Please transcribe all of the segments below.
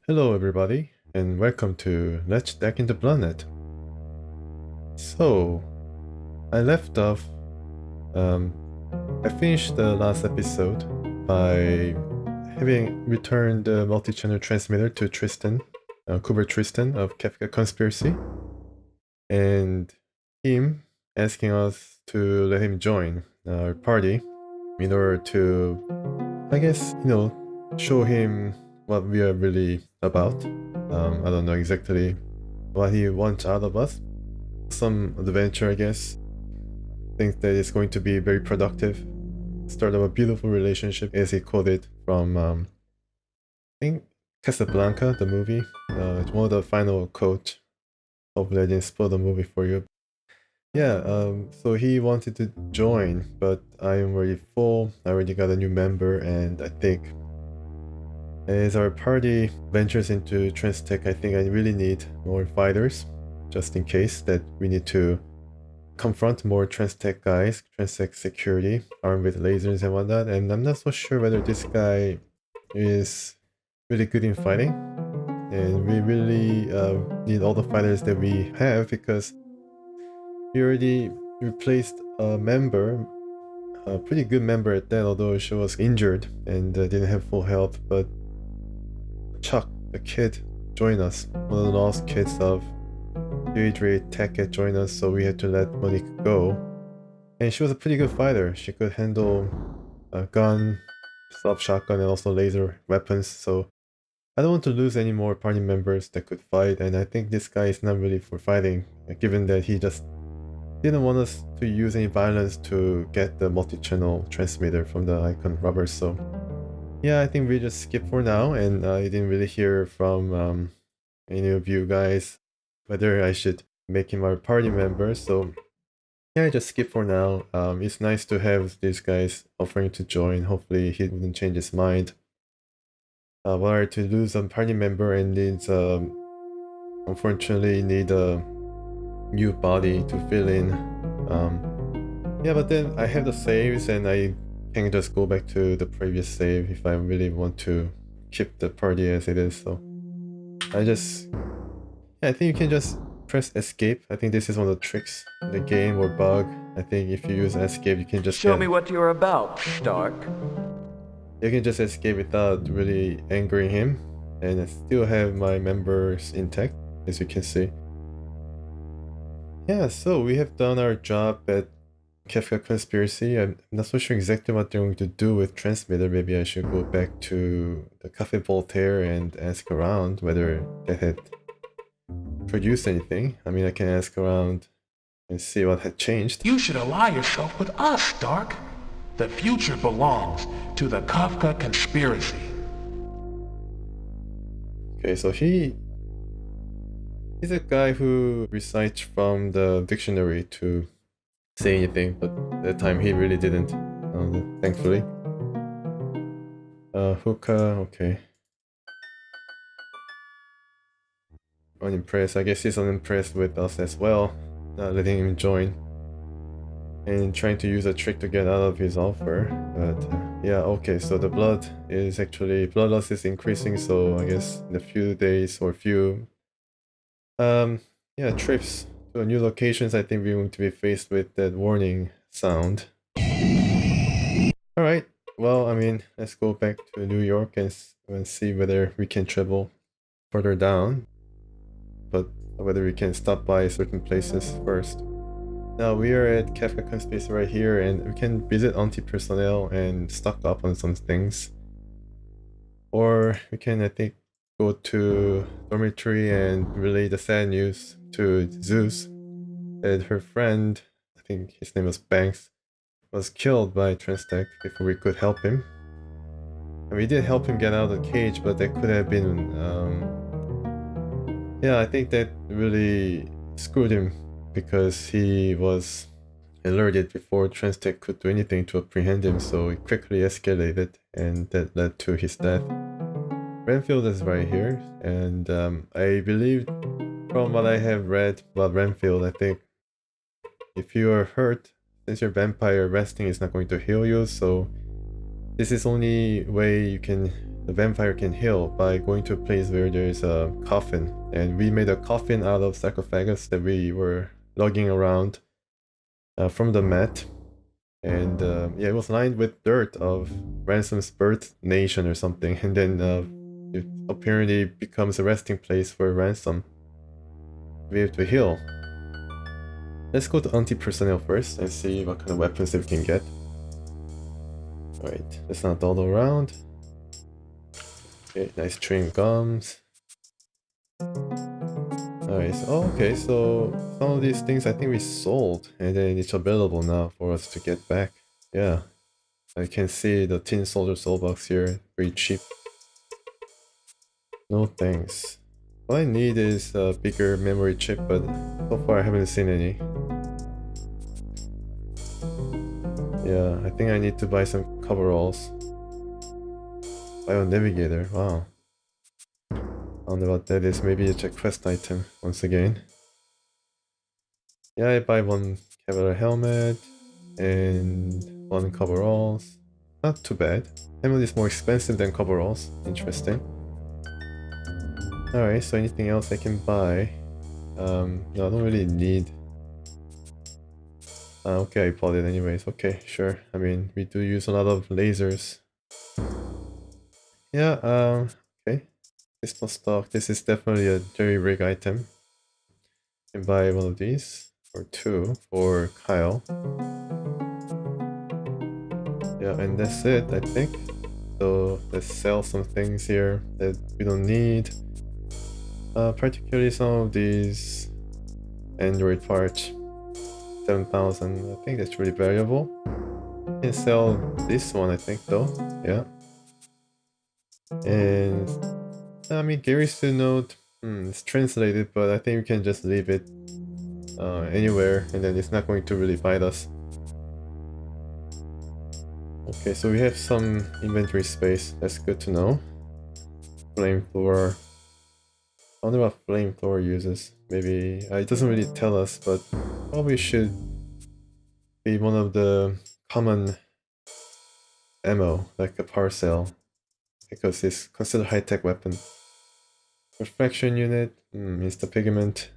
Hello everybody, and welcome to Let's Deck into Bloodnet. So, I left off, I finished the last episode by having returned the multi-channel transmitter to Tristan, Coover Tristan of Kafka Conspiracy, and him asking us to let him join our party in order to, I guess, show him what we are really about. I don't know exactly what he wants out of us. Some adventure, I guess. Think that it's going to be very productive. Start of a beautiful relationship, as he quoted from, I think, Casablanca, the movie. It's one of the final quotes. Hopefully I didn't spoil the movie for you. Yeah, so he wanted to join, but I am already full. I already got a new member, and I think as our party ventures into Transtech, I think I really need more fighters, just in case that we need to confront more Transtech guys, Transtech security, armed with lasers and whatnot, and I'm not so sure whether this guy is really good in fighting, and we really need all the fighters that we have, because we already replaced a member, a pretty good member at that, although she was injured and didn't have full health, but Chuck, the kid, joined us. One of the lost kids of Deirdre Tech had joined us, so we had to let Monique go. And she was a pretty good fighter. She could handle a gun, shotgun, and also laser weapons, so I don't want to lose any more party members that could fight, and I think this guy is not really for fighting, given that he just didn't want us to use any violence to get the multi-channel transmitter from the Icon robbers, so yeah, I think we just skip for now, and I didn't really hear from any of you guys whether I should make him our party member, so yeah, I just skip for now. It's nice to have these guys offering to join. Hopefully he wouldn't change his mind. Were to lose a party member and needs unfortunately need a new body to fill in. Yeah, but then I have the saves and I can just go back to the previous save if I really want to keep the party as it is, so I think you can just press escape. I think this is one of the tricks in the game or bug. I think if you use escape you can just Show me what you're about, Stark. You can just escape without really angering him, and I still have my members intact, as you can see. Yeah, so we have done our job at Kafka Conspiracy. I'm not so sure exactly what they're going to do with Transmitter. Maybe I should go back to the Cafe Voltaire and ask around whether they had produced anything. I mean, I can ask around and see what had changed. You should ally yourself with us, Stark. The future belongs to the Kafka Conspiracy. Okay, so he's a guy who recites from the dictionary to say anything, but that time he really didn't, thankfully. Hookah, okay. Unimpressed. I guess he's unimpressed with us as well, not letting him join. And trying to use a trick to get out of his offer, but yeah, okay, so the blood loss is increasing, so I guess in a few days or trips to new locations, I think we're going to be faced with that warning sound. Alright, well, I mean, let's go back to New York and see whether we can travel further down, but whether we can stop by certain places first. Now we are at Kafka Conspiracy right here, and we can visit Auntie personnel and stock up on some things. Or we can, I think, go to dormitory and relay the sad news to Zeus that her friend, I think his name was Banks, was killed by Transtech before we could help him. And we did help him get out of the cage, but that could have been, yeah, I think that really screwed him, because he was alerted before Transtech could do anything to apprehend him, so it quickly escalated, and that led to his death. Renfield is right here, and I believe from what I have read about Renfield, I think if you are hurt, since you're vampire, resting is not going to heal you, so this is the only way you can the vampire can heal by going to a place where there's a coffin. And we made a coffin out of sarcophagus that we were lugging around from the mat. And yeah, it was lined with dirt of Ransom's birth nation or something. And then it apparently becomes a resting place for Ransom to be able to heal. Let's go to anti-personnel first and see what kind of weapons that we can get. Alright, let's not dawdle around. Okay, nice chewing gums. Alright, so, okay, so some of these things I think we sold, and then it's available now for us to get back. Yeah, I can see the Tin Soldier Soul Box here, very cheap. No thanks. All I need is a bigger memory chip, but so far I haven't seen any. Yeah, I think I need to buy some coveralls. Bio Navigator, wow. I don't know what that is, maybe it's a quest item once again. Yeah, I buy one Cavalier helmet and one coveralls. Not too bad. Helmet is more expensive than coveralls, interesting. Alright, so anything else I can buy? No, I don't really need. Okay, I bought it anyways. Okay, sure. I mean, we do use a lot of lasers. Yeah, okay. Pistol stock. This is definitely a jerry rig item. You can buy one of these, or two, for Kyle. Yeah, and that's it, I think. So let's sell some things here that we don't need. Particularly some of these Android parts. 7,000, I think that's really valuable. You can sell this one, I think, though. Yeah. And I mean, Gary's to note, it's translated, but I think we can just leave it anywhere, and then it's not going to really bite us. Okay, so we have some inventory space. That's good to know. Flamethrower. I wonder what flamethrower uses. Maybe it doesn't really tell us, but probably should be one of the common ammo, like a parcel, because it's considered high-tech weapon. Refraction unit, is the pigment,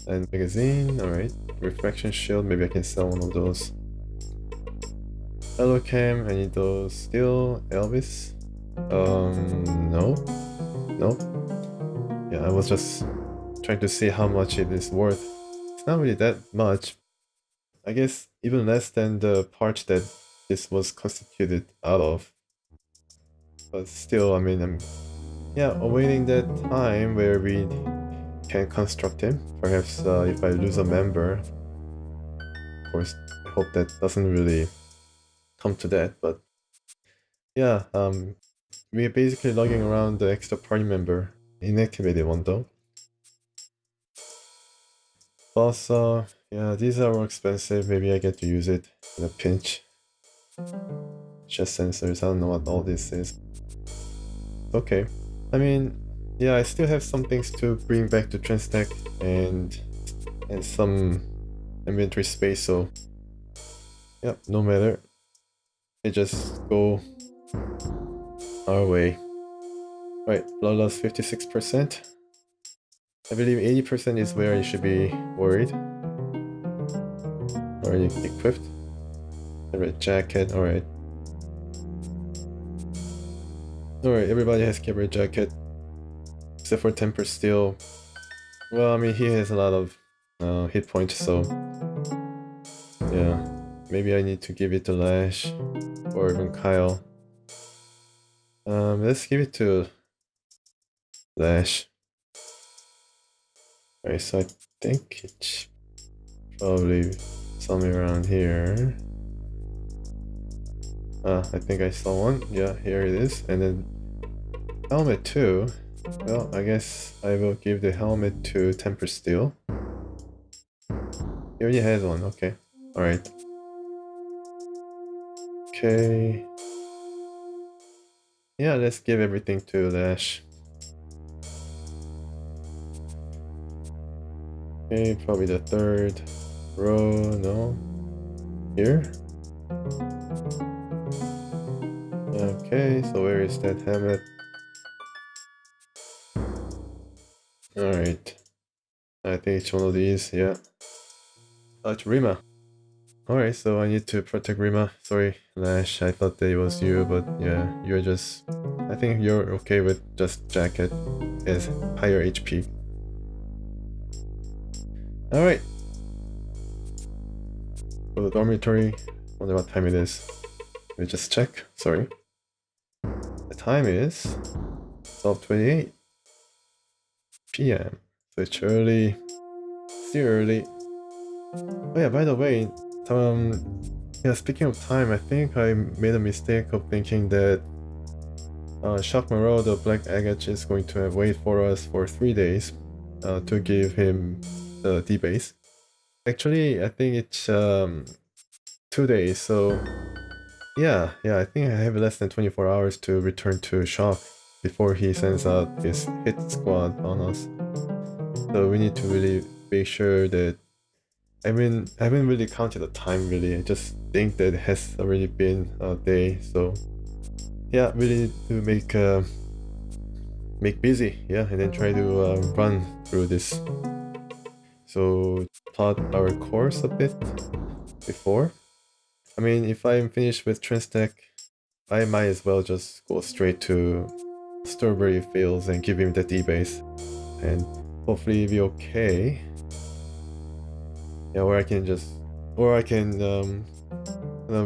and magazine. All right, refraction shield. Maybe I can sell one of those. Hello cam. I need those still. Elvis. No. Nope. Yeah, I was just trying to see how much it is worth. It's not really that much. I guess even less than the parts that this was constituted out of. But still, I mean, I'm awaiting that time where we can construct him. Perhaps if I lose a member. Of course, I hope that doesn't really come to that, but yeah, we're basically lugging around the extra party member. Inactivated one though. Also, yeah, these are more expensive. Maybe I get to use it in a pinch. Chest sensors, I don't know what all this is. Okay. I mean, yeah, I still have some things to bring back to Transtech and some inventory space, so yep, no matter. It just go our way. Right, blood loss 56%. I believe 80% is where I should be worried. Already equipped. The red jacket, alright. Alright, everybody has cavalry jacket. Except for Temper Steel. Well, I mean, he has a lot of hit points, so yeah. Maybe I need to give it to Lash or even Kyle. Let's give it to Lash. Alright, so I think it's probably somewhere around here. I think I saw one. Yeah, here it is. And then helmet too. Well, I guess I will give the helmet to Temper Steel. He already has one, okay. Alright. Okay. Yeah, let's give everything to Lash. Okay, probably the third row, no? Here? Okay, so where is that helmet? Alright. I think it's one of these, yeah. It's Rima. Alright, so I need to protect Rima. Sorry, Lash, I thought that it was you, but yeah, you're just... I think you're okay with just Jacket as higher HP. Alright. For the dormitory, wonder what time it is. Let me just check, sorry. The time is 12:28 PM. So it's early, still early. Oh yeah, by the way, yeah, speaking of time, I think I made a mistake of thinking that Shock Moreau, the Black Agate, is going to wait for us for 3 days to give him the D-base. Actually, I think it's 2 days, so yeah, I think I have less than 24 hours to return to Shock before he sends out his hit squad on us. So we need to really make sure that I haven't really counted the time really. I just think that it has already been a day. So yeah, really need to make busy, yeah, and then try to run through this. So plot our course a bit before. I mean, if I'm finished with Transtech, I might as well just go straight to Strawberry Fields and give him the D-base, and hopefully be okay. Yeah, or I can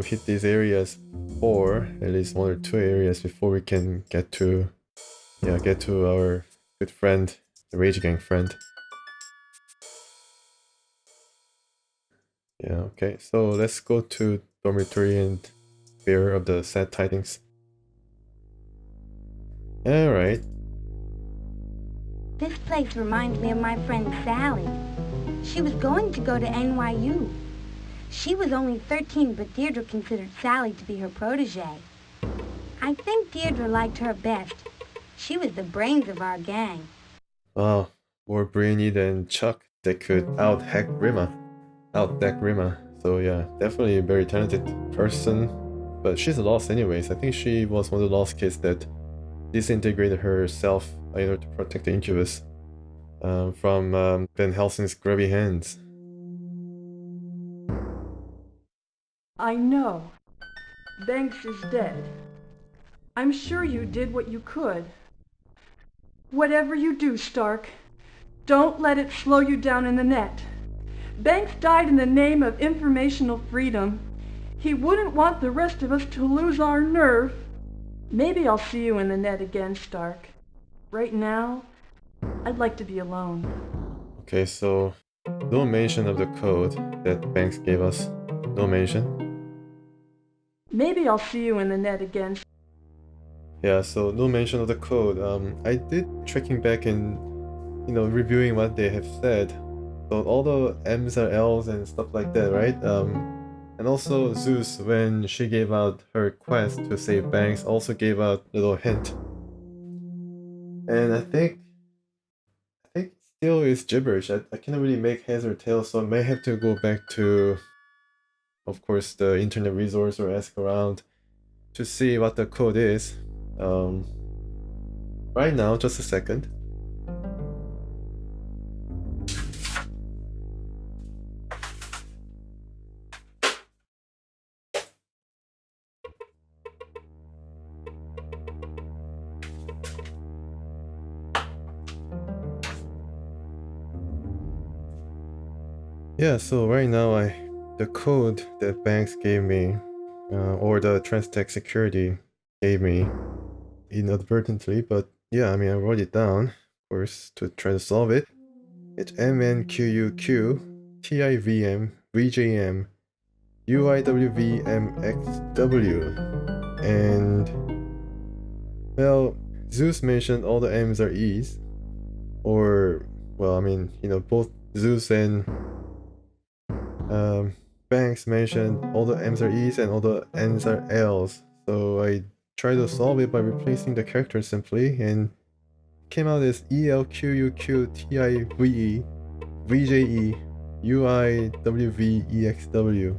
hit these areas, or at least 1 or 2 areas before we can get to our good friend, the Rage Gang friend. Yeah, okay, so let's go to dormitory and bear of the sad tidings. Alright. This place reminds me of my friend Sally. She was going to go to NYU. She was only 13, but Deirdre considered Sally to be her protege. I think Deirdre liked her best. She was the brains of our gang. Wow, more brainy than Chuck that could out-deck Rima. So yeah, definitely a very talented person. But she's lost anyways. I think she was one of the lost kids that disintegrated herself in order to protect the Incubus from Van Helsing's grubby hands. I know. Banks is dead. I'm sure you did what you could. Whatever you do, Stark, don't let it slow you down in the net. Banks died in the name of informational freedom. He wouldn't want the rest of us to lose our nerve. Maybe I'll see you in the net again, Stark. Right now, I'd like to be alone. Okay, so no mention of the code that Banks gave us. No mention. Maybe I'll see you in the net again. Yeah, so no mention of the code. I did tracking back and reviewing what they have said. So all the M's are L's and stuff like that, right? And also Zeus, when she gave out her quest to save Banks, also gave out a little hint. And I think still it's gibberish. I cannot really make heads or tails, so I may have to go back to, of course, the internet resource or ask around to see what the code is. Right now, just a second. Yeah, so right now the code that Banks gave me, or the Transtech security gave me inadvertently, but yeah, I mean I wrote it down, of course, to try to solve it. It's MNQUQTIVM VJM UIWVMXW, and well, Zeus mentioned all the M's are E's, or well, I mean, both Zeus and Banks mentioned all the M's are E's and all the N's are L's, so I tried to solve it by replacing the characters simply, and came out as ELQUQTIVE VJE UIWVEXW.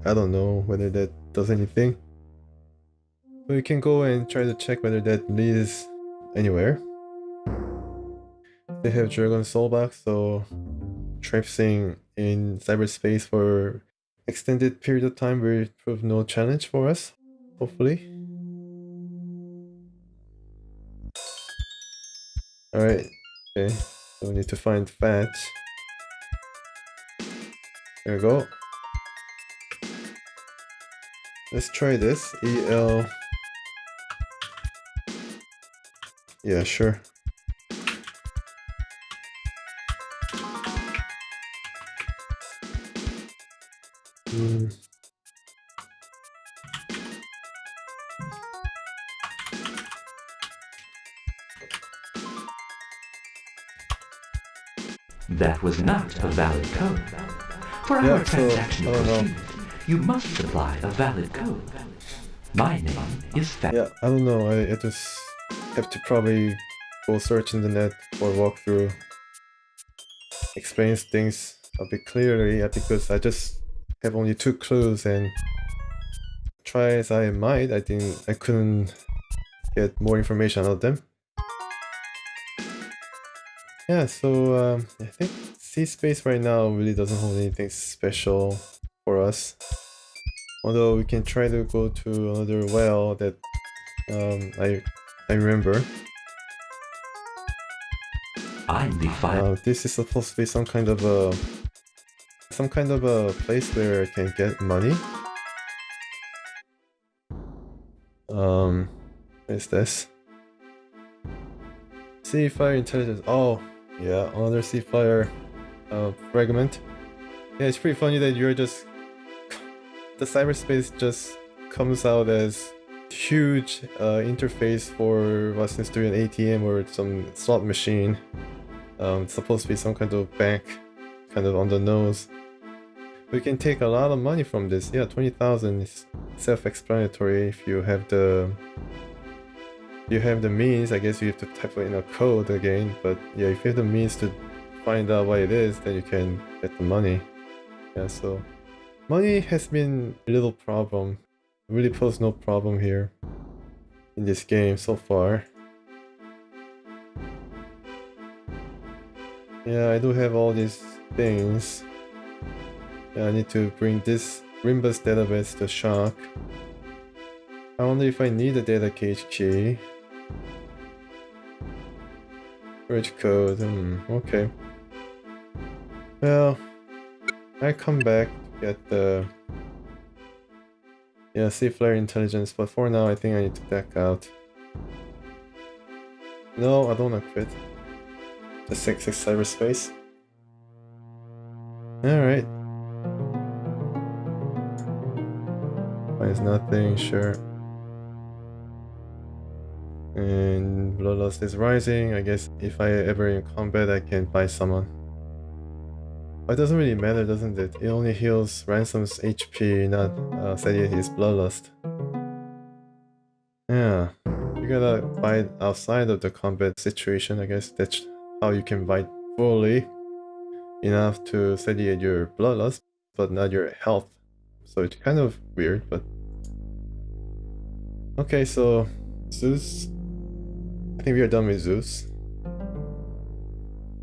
I don't know whether that does anything, but you can go and try to check whether that leads anywhere. They have Dragon Soulbox, so traipsing in cyberspace for extended period of time will prove no challenge for us, hopefully. Alright, okay, so we need to find Fetch. There we go. Let's try this. EL. Yeah, sure. That was not a valid code. For Yeah, our so, transaction to I don't know. proceed, you must supply a valid code. My name is Fat. Yeah, I don't know. I just have to probably go search in the net or walk through, explain things a bit clearly, because I just have only 2 clues, and try as I might, I couldn't get more information out of them. Yeah, so I think sea space right now really doesn't hold anything special for us. Although we can try to go to another well that I remember. I'm the final. This is supposed to be some kind of a place where I can get money. What is this? Sea Fire Intelligence. Oh, yeah, another Sea Fire fragment. Yeah, it's pretty funny that you're just... the cyberspace just comes out as huge interface for what seems to be an ATM or some slot machine. It's supposed to be some kind of bank, kind of on the nose. We can take a lot of money from this. Yeah, 20,000 is self-explanatory. If you have the means, I guess you have to type in a code again. But yeah, if you have the means to find out what it is, then you can get the money. Yeah, so money has been a little problem. Really posed no problem here in this game so far. Yeah, I do have all these things. Yeah, I need to bring this Rimbus database to Shock. I wonder if I need a data cage key. Bridge code, okay. Well, I come back to get the... yeah, Sea Flare Intelligence, but for now I think I need to back out. No, I don't want to quit. The 6-6 cyberspace. Alright. Finds nothing, sure. And Bloodlust is rising. I guess if I ever in combat I can buy someone. But it doesn't really matter, doesn't it? It only heals Ransom's HP, not satiate his Bloodlust. Yeah. You gotta fight outside of the combat situation, I guess that's how you can fight fully enough to satiate your Bloodlust, but not your health. So it's kind of weird, but... okay, so... Zeus... I think we are done with Zeus.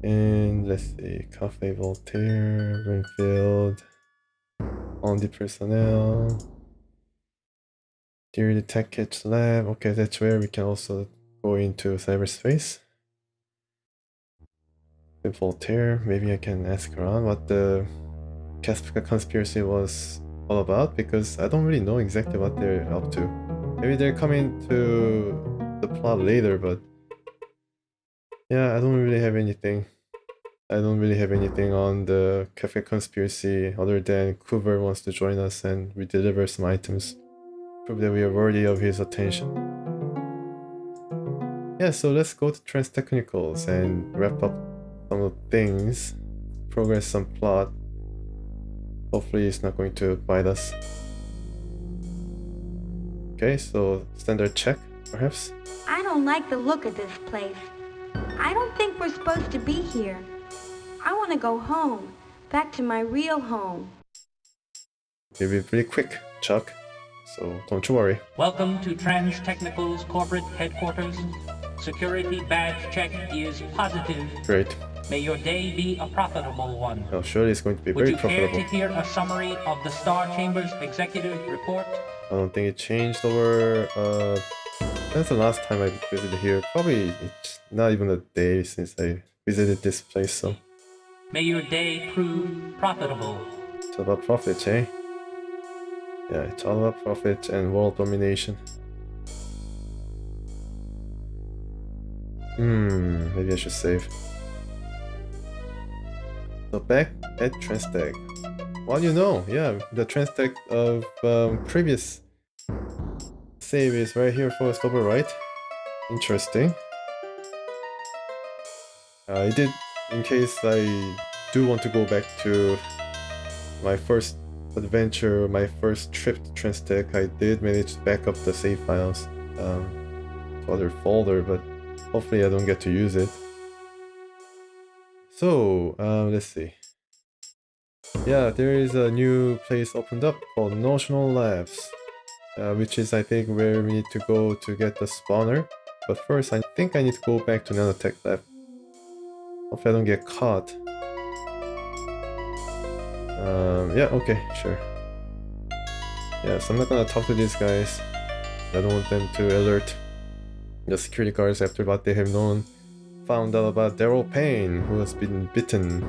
And let's see, Cafe Voltaire, Renfield, on the personnel, Theory the Tech Kits Lab. Okay, that's where we can also go into cyberspace. With Voltaire, maybe I can ask around what the Kafka conspiracy was all about, because I don't really know exactly what they're up to. Maybe they're coming to the plot later, but yeah, I don't really have anything. I don't really have anything on the Kafka conspiracy other than Coover wants to join us and we deliver some items. Prove that we are worthy of his attention. Yeah, so let's go to Trans Technicals and wrap up some of the things. Progress some plot. Hopefully it's not going to bite us. Okay, so standard check, perhaps? I don't like the look of this place. I don't think we're supposed to be here. I want to go home, back to my real home. It'll be pretty quick, Chuck, so don't you worry. Welcome to Trans Technical's corporate headquarters. Security badge check is positive. Great. May your day be a profitable one. Oh, surely it's going to be Would very you care profitable. to hear a summary of the Star Chamber's executive report? I don't think it changed over. That's the last time I visited here. Probably it's not even a day since I visited this place, so. May your day prove profitable. It's all about profits, eh? Yeah, it's all about profit and world domination. Maybe I should save. So back at Transtech. Well, you know, yeah, the Transtech of previous save is right here for us over right. Interesting. I did, in case I do want to go back to my first adventure, my first trip to Transtech, I did manage to back up the save files to other folder, but hopefully I don't get to use it. So, let's see. Yeah, there is a new place opened up called Notional Labs, which is I think where we need to go to get the spawner. But first I think I need to go back to Nanotech Lab. Hopefully I don't get caught. Yeah, okay, sure. Yeah, so I'm not gonna talk to these guys. I don't want them to alert the security guards after what they have known. Found out about Daryl Payne, who has been bitten.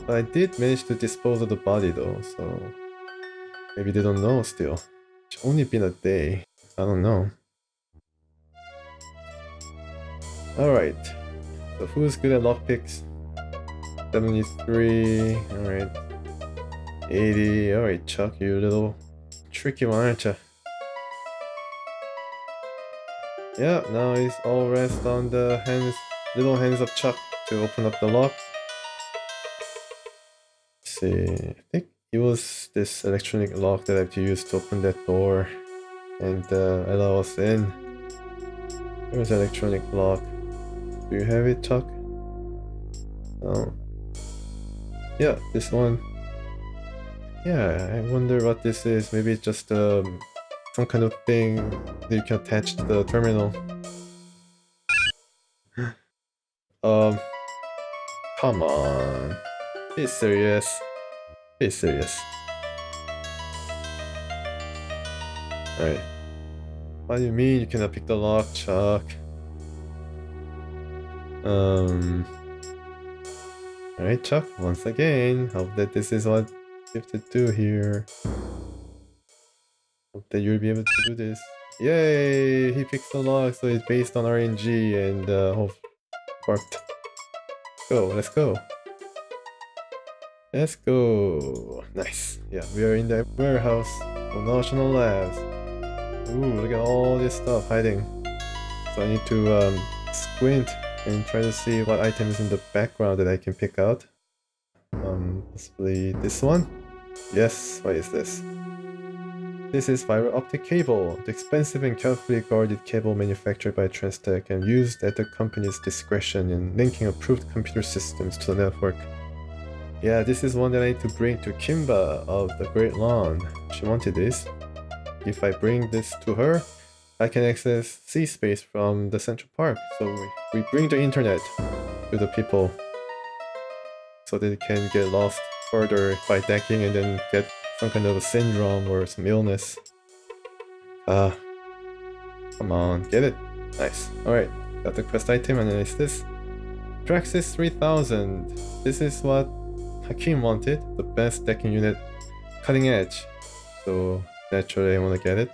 But I did manage to dispose of the body though, so maybe they don't know still. It's only been a day. I don't know. Alright. So who's good at lockpicks? 73. Alright. 80. Alright, Chuck, you little tricky one, aren't you? Yeah, now it's all rest on the little hands of Chuck to open up the lock. Let's see, I think it was this electronic lock that I have to use to open that door and allow us in. Here's the electronic lock. Do you have it, Chuck? Oh. Yeah, this one. Yeah, I wonder what this is. Maybe it's just some kind of thing that you can attach to the terminal. Come on. Be serious. Be serious. Alright. What do you mean you cannot pick the lock, Chuck? Alright, Chuck, once again, hope that this is what you have to do here. Hope that you'll be able to do this. Yay! He picks the lock, so it's based on RNG and hope worked. Go, let's go. Let's go. Nice. Yeah, we are in the warehouse of Notional Labs. Ooh, look at all this stuff hiding. So I need to squint and try to see what item is in the background that I can pick out. Possibly this one? Yes, what is this? This is fiber optic cable, the expensive and carefully guarded cable manufactured by Transtech and used at the company's discretion in linking approved computer systems to the network. Yeah, this is one that I need to bring to Kimba of the Great Lawn. She wanted this. If I bring this to her, I can access sea space from the Central Park. So we bring the internet to the people so they can get lost further by decking and then get some kind of a syndrome or some illness. Come on, get it. Nice. Alright, got the quest item and then it's this. Praxis 3000. This is what Hakim wanted, the best decking unit, cutting edge. So naturally I want to get it.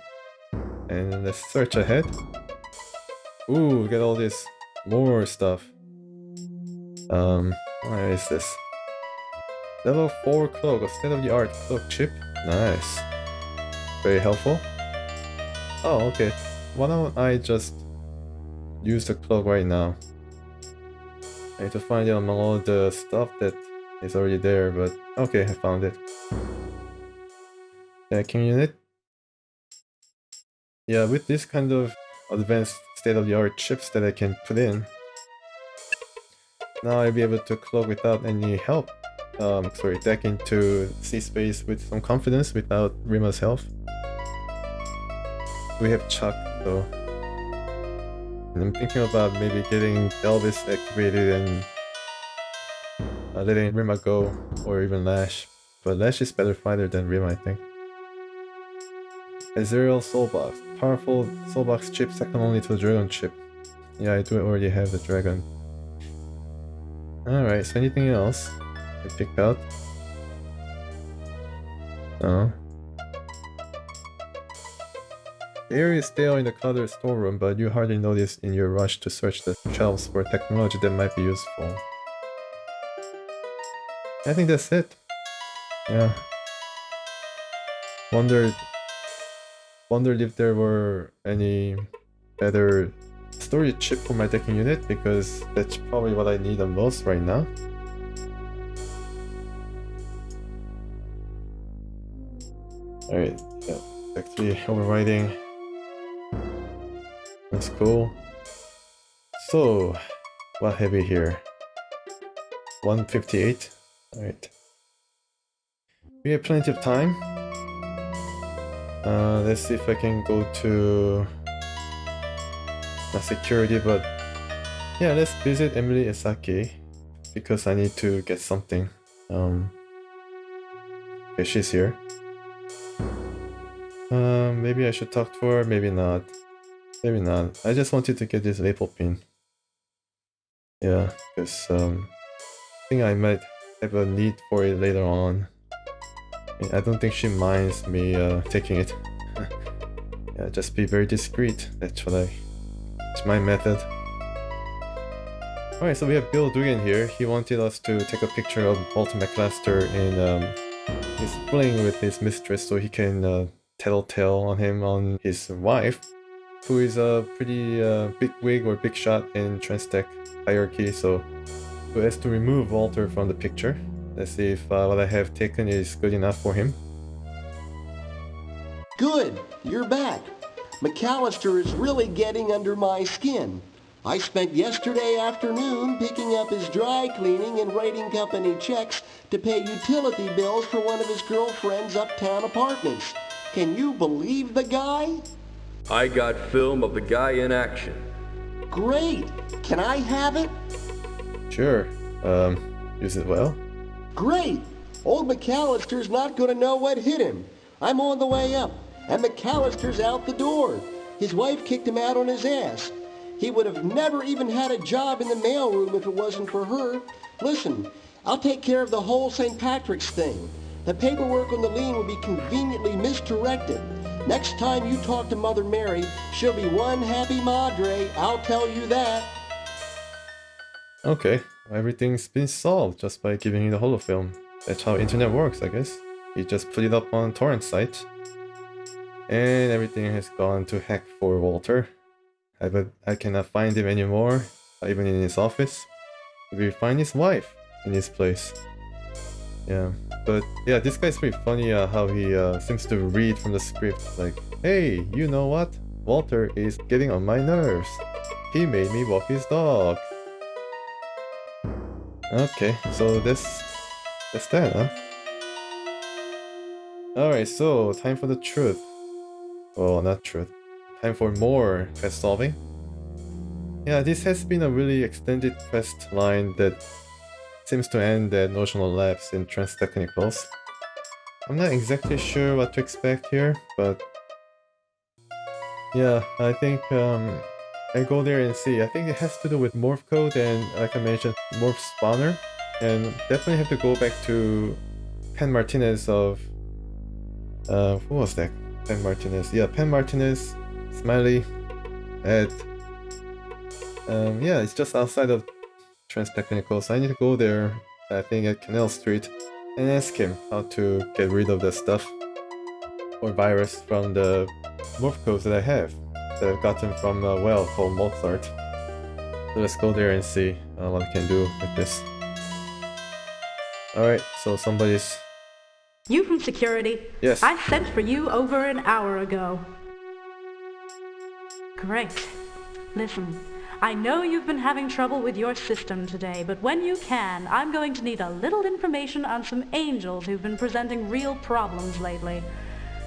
And let's search ahead. Ooh, get all this more stuff. Where is this? Level 4 cloak, a state-of-the-art cloak chip. Nice. Very helpful. Oh, okay. Why don't I just use the cloak right now? I need to find it among all the stuff that is already there, but okay, I found it. Decking unit. Yeah, with this kind of advanced state-of-the-art chips that I can put in, now I'll be able to cloak without any help. Deck into sea space with some confidence without Rima's help. We have Chuck though. And I'm thinking about maybe getting Elvis activated and letting Rima go, or even Lash. But Lash is better fighter than Rima, I think. Azerial Soulbox. Powerful Soulbox chip second only to the Dragon chip. Yeah, I do already have the Dragon. Alright, so anything else I picked out? No. The area is there in the cluttered storeroom, but you hardly notice in your rush to search the shelves for technology that might be useful. I think that's it. Yeah. Wondered if there were any better storage chip for my decking unit, because that's probably what I need the most right now. Alright, yeah, actually overriding. That's cool. So, what have we here? 158? Alright. We have plenty of time. Let's see if I can go to... not security, but... yeah, let's visit Emily Esaki. Because I need to get something. Okay, she's here. Maybe I should talk to her, maybe not. Maybe not. I just wanted to get this label pin. Yeah, because I think I might have a need for it later on. I don't think she minds me taking it. Yeah, just be very discreet. That's my method. Alright, so we have Bill Dugan here. He wanted us to take a picture of Walter McAllister and he's playing with his mistress so he can tattletale on him on his wife, who is a pretty big wig or big shot in Transtech hierarchy, so who has to remove Walter from the picture. Let's see if what I have taken is good enough for him. Good, you're back. McAllister is really getting under my skin. I spent yesterday afternoon picking up his dry cleaning and writing company checks to pay utility bills for one of his girlfriend's uptown apartments. Can you believe the guy? I got film of the guy in action. Great! Can I have it? Sure. Use it well? Great! Old McAllister's not gonna know what hit him. I'm on the way up, and McAllister's out the door. His wife kicked him out on his ass. He would have never even had a job in the mailroom if it wasn't for her. Listen, I'll take care of the whole St. Patrick's thing. The paperwork on the lien will be conveniently misdirected. Next time you talk to Mother Mary, she'll be one happy madre, I'll tell you that. Okay, everything's been solved just by giving you the holofilm. That's how internet works, I guess. You just put it up on a torrent site. And everything has gone to heck for Walter. I cannot find him anymore, even in his office. We find his wife in his place. Yeah, but yeah, this guy's pretty funny how he seems to read from the script like, hey, you know what? Walter is getting on my nerves. He made me walk his dog. Okay, so that's that, huh? Alright, so time for the truth. Well, not truth. Time for more quest solving. Yeah, this has been a really extended quest line that seems to end at Notional Labs in Trans Technicals. I'm not exactly sure what to expect here, but yeah, I think I go there and see. I think it has to do with morph code and, like I mentioned, morph spawner, and definitely have to go back to Pen Martinez of who was that? Pen Martinez. Yeah, Pen Martinez, Smiley, Ed. Yeah, it's just outside of Trans Technicals. I need to go there, I think at Canal Street, and ask him how to get rid of the stuff or virus from the morph codes that I have, that I've gotten from a well called Mozart. So let's go there and see what I can do with this. Alright, so somebody's... You from security? Yes. I sent for you over an hour ago. Great. Listen, I know you've been having trouble with your system today, but when you can, I'm going to need a little information on some angels who've been presenting real problems lately.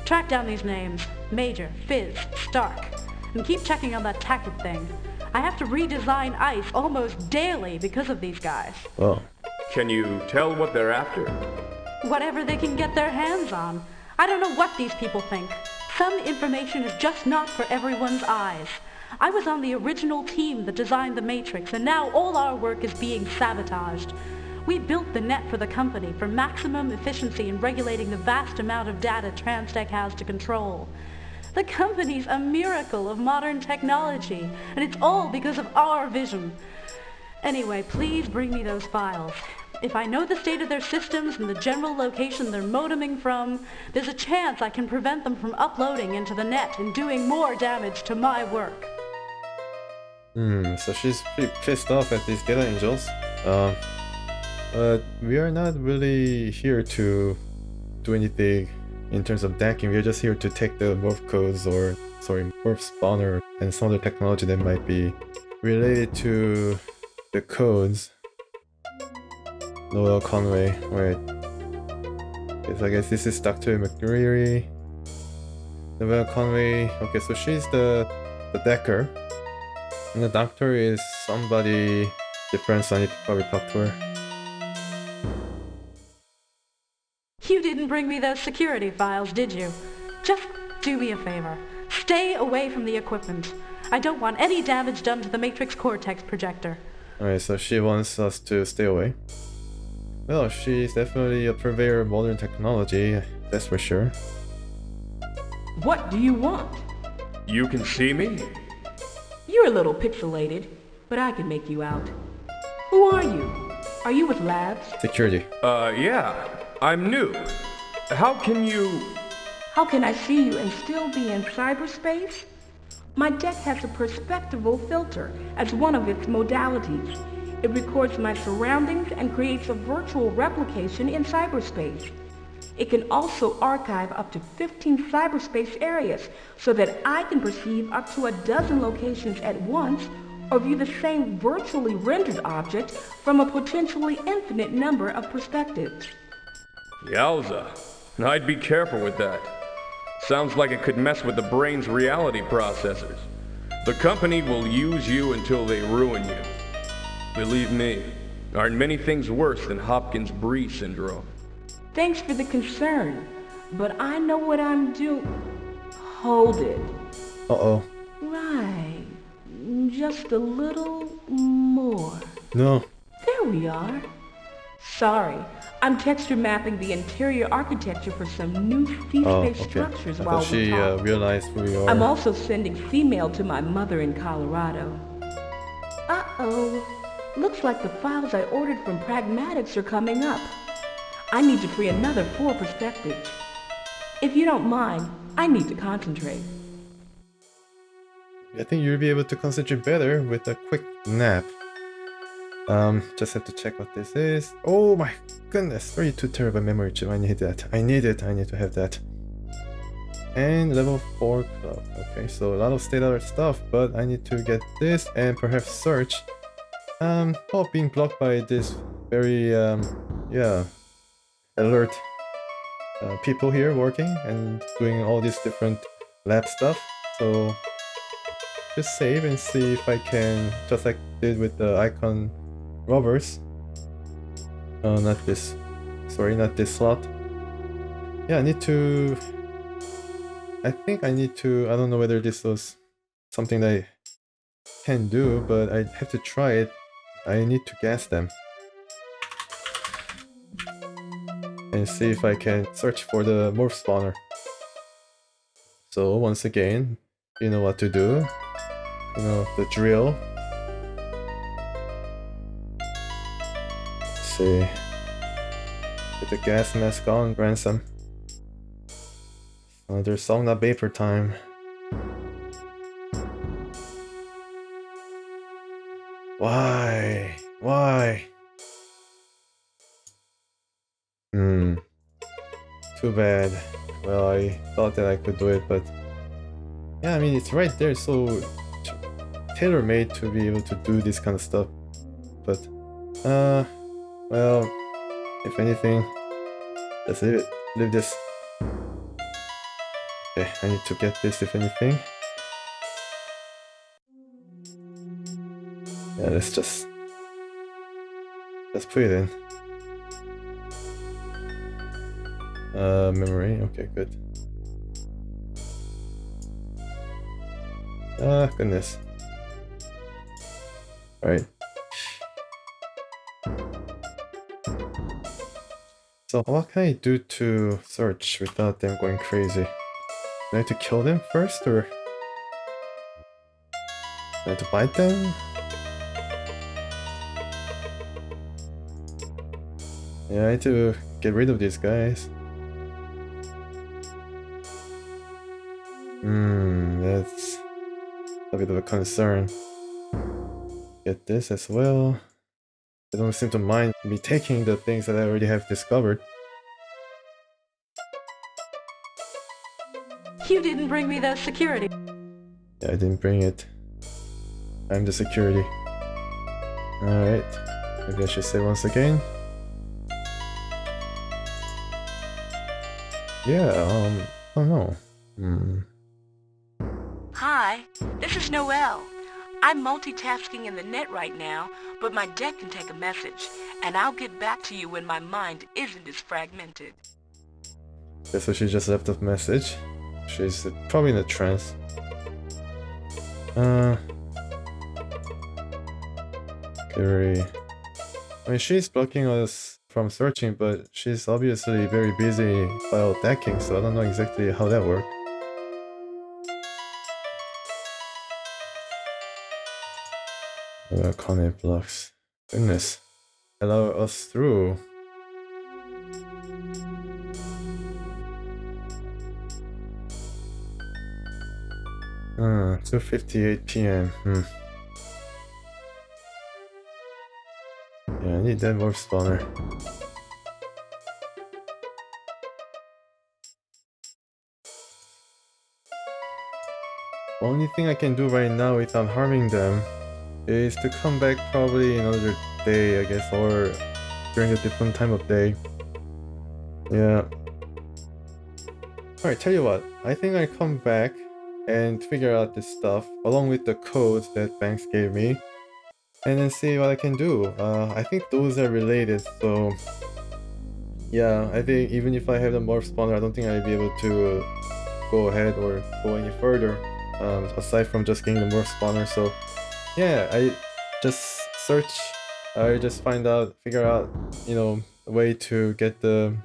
Track down these names, Major, Fizz, Stark, and keep checking on that Tackett thing. I have to redesign ice almost daily because of these guys. Oh. Can you tell what they're after? Whatever they can get their hands on. I don't know what these people think. Some information is just not for everyone's eyes. I was on the original team that designed the Matrix, and now all our work is being sabotaged. We built the net for the company for maximum efficiency in regulating the vast amount of data Transtech has to control. The company's a miracle of modern technology, and it's all because of our vision. Anyway, please bring me those files. If I know the state of their systems and the general location they're modeming from, there's a chance I can prevent them from uploading into the net and doing more damage to my work. So she's pretty pissed off at these data angels. But we are not really here to do anything in terms of decking. We're just here to take the morph codes morph spawner and some other technology that might be related to the codes. Noel Conway, right. Okay, so I guess this is Dr. McCreary. Noel Conway, okay, so she's the decker. And the doctor is somebody different, so I need to probably talk to her. You didn't bring me those security files, did you? Just do me a favor. Stay away from the equipment. I don't want any damage done to the Matrix Cortex projector. Alright, so she wants us to stay away. Well, she's definitely a purveyor of modern technology, that's for sure. What do you want? You can see me? You're a little pixelated, but I can make you out. Who are you? Are you with Labs? Security. Yeah. I'm new. How can I see you and still be in cyberspace? My deck has a perspectival filter as one of its modalities. It records my surroundings and creates a virtual replication in cyberspace. It can also archive up to 15 cyberspace areas so that I can perceive up to a dozen locations at once or view the same virtually rendered object from a potentially infinite number of perspectives. Yowza. I'd be careful with that. Sounds like it could mess with the brain's reality processors. The company will use you until they ruin you. Believe me, aren't many things worse than Hopkins-Bree syndrome. Thanks for the concern, but I know what I'm doing. Hold it. Uh-oh. Right. Just a little more. No. There we are. Sorry, I'm texture mapping the interior architecture for some new sea-space structures while we talk. She realized who we are. I'm also sending female to my mother in Colorado. Uh-oh. Looks like the files I ordered from Pragmatics are coming up. I need to free another 4 perspectives. If you don't mind, I need to concentrate. I think you'll be able to concentrate better with a quick nap. Just have to check what this is. Oh my goodness, 32 terabyte memory chip. I need that. I need it. I need to have that. And level 4 club. Okay, so a lot of state-of-the-art stuff, but I need to get this and perhaps search. Being blocked by this very, alert people here working and doing all these different lab stuff. So just save and see if I can, just like I did with the icon robbers. Not this slot. Yeah, I think I need to, I don't know whether this was something that I can do, but I have to try it. I need to gas them. And see if I can search for the morph spawner. So once again, you know what to do. You know the drill. Let's see. Get the gas mask on, ransom. There's sauna vapor time. Why? Why? Too bad. Well, I thought that I could do it, but yeah, I mean, it's right there, so tailor-made to be able to do this kind of stuff. But well, if anything, let's leave it. Leave this. Okay, I need to get this if anything. Yeah, let's put it in. Memory, okay, good. Ah, goodness. Alright. So what can I do to search without them going crazy? Do I have to kill them first, or do I have to bite them? Yeah, I need to get rid of these guys. That's a bit of a concern. Get this as well. They don't seem to mind me taking the things that I already have discovered. You didn't bring me the security. Yeah, I didn't bring it. I'm the security. Alright. Maybe I should say once again. Yeah, oh no. Hi, this is Noelle. I'm multitasking in the net right now, but my deck can take a message, and I'll get back to you when my mind isn't as fragmented. Okay, so she just left a message. She's probably in a trance. Very... I mean, she's blocking us from searching, but she's obviously very busy while decking, so I don't know exactly how that works. Connect blocks. Goodness. Allow us through. Ah, 2:58 p.m. Yeah, I need that warp spawner. Only thing I can do right now without harming them is to come back probably another day, I guess, or during a different time of day. Yeah. Alright, tell you what, I think I come back and figure out this stuff along with the codes that Banks gave me, and then see what I can do. I think those are related, so yeah, I think even if I have the morph spawner, I don't think I'll be able to go ahead or go any further, aside from just getting the morph spawner. So yeah, I just search, I just figure out, you know, a way to get the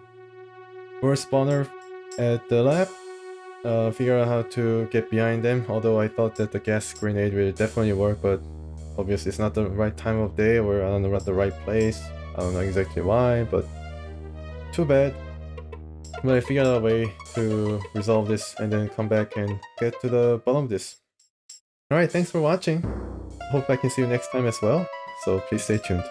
morph spawner at the lab, figure out how to get behind them, although I thought that the gas grenade will definitely work, but obviously it's not the right time of day, or I don't know, at the right place. I don't know exactly why, but too bad. But I figured out a way to resolve this and then come back and get to the bottom of this. Alright, thanks for watching. Hope I can see you next time as well, so please stay tuned.